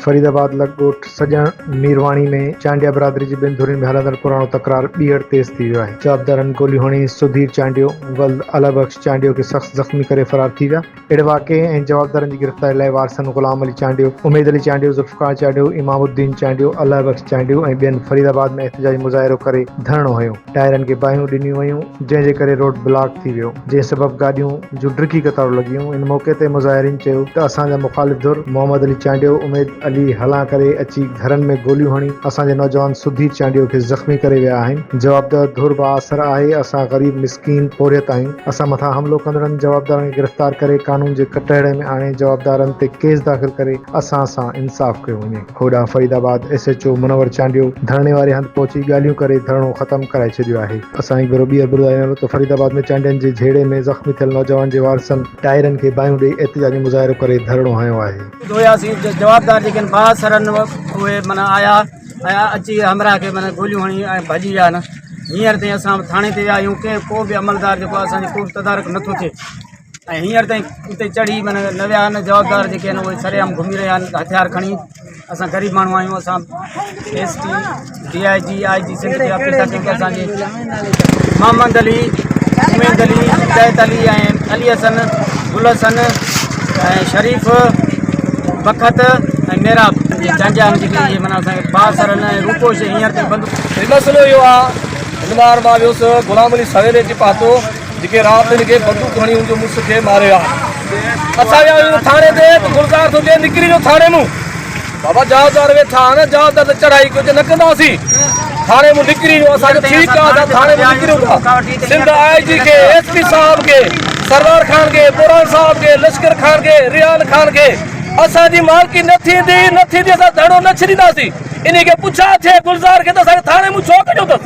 फरीदाबाद लगोट सजन मीरवाणी में चांडिया बिरादरी जी ॿिनि धुरियुनि में हलंदड़ पुराणो तकरार ॿीहर तेज़ थी वियो आहे। जवाबदारनि गोली हणी सुधीर चांडियो वल्द अलाबख्श चांडियो खे सख़्त ज़ख़्मी करे फरार थी विया। अहिड़े वाक़े ऐं जवाबदारनि जी गिरफ़्तारी लाइ वारसनि गुलाम अली चांडियो, उमेद अली चांडियो, ज़ुल्फ़कार चांडियो, इमामुद्दीन चांडियो, अलाबख्श चांडियो ऐं ॿियनि फरीदाबाद में एहतिजाजी मुज़ाहिरो करे धरणो हयो। टायरनि खे बाहियूं ॾिनियूं वयूं, जंहिंजे करे रोड ब्लॉक थी वियो, जंहिं सबबु गाॾियूं जूं ड्रिकी क़तारूं लॻियूं। इन मौक़े ते मुज़ाहिरीन चयो त असांजा मुख़ालिफ़ धुर मोहम्मद अली चांडियो, उमेद अली हलां करे अची घरनि में गोलियूं हणी असांजे नौजवान सुधीर चांडियो खे ज़ख़्मी करे विया आहिनि। जवाबदार धुर बाअसर आहे। असां ग़रीब मिसकीन पोरियत आहियूं। असां मथां हमिलो कंदड़नि जवाबदारनि खे गिरफ़्तार करे कानून जे कटहरे में आणे जवाबदारनि ते केस दाख़िल करे असां सां इंसाफ़ कयो वञे। होॾां फरीदाबाद SHO मुनवर चांडियो धरणे वारे हंधि पहुची ॻाल्हियूं करे धरणो ख़तमु कराए छॾियो आहे। असां हिकु भेरो ॿीहर ॿुधायो त फरीदाबाद में चांडियनि जे झेड़े में ज़ख़्मी थियल नौजवान जे वारसनि टायरनि खे बाहियूं ॾेई एहतिजाजी मुज़ाहिरो करे धरणो हयो आहे। जवाबदार जेके बासरनि उहे माना आया ऐं अची हमरा खे माना गोलियूं हणी ऐं भॼी विया आहिनि। हींअर ताईं असां थाणे ते विया आहियूं, कंहिं को बि अमलदार जेको असांजी को तदारक नथो थिए ऐं हींअर ताईं उते चढ़ी माना न विया आहिनि। जवाबदार जेके आहिनि उहे सरेआम घुमी रहिया आहिनि हथियार खणी। असां ग़रीब माण्हू आहियूं। असां ST DIG IG सिंध खे अपील था कयूं कि असांजे मोहम्मद अली, उमेद अली, हिदायत अली ऐं अली हसन, गुल हसन ऐं शरीफ़ बखत ऐं मेराब चांडिया जेके इहे माना असांखे बासरनि ऐं रूपोश हींअर ताईं बंदि। मसइलो इहो आहे, हिन बार मां वियुसि गुलाम अली सवेरे अची पातो जेके राति हिनखे बंदूक खणी हुनजो मुड़ुस खे मारे आहे। असां विया आहियूं थाणे ते, गुलज़ार थो चए निकिरी वियो थाणे मूं। बाबा जवाबदार वेठा आहिनि, जवाबदार त चढ़ाई कुझु न कंदासीं। थाणे मूं निकिरी वियो, असांजो ठीकु आहे, असां थाणे में निकिरूं था। सिंध IG खे, SP साहब खे, सरदार खान खे, बुरहान साहब खे, लश्कर खान खे, रियान खान खे असांजी मालकी न थींदी असां धड़ो न छॾींदासीं। इन खे पुछा थिए गुलज़ार खे त असांखे थाणे मूं छो कढियो अथसि।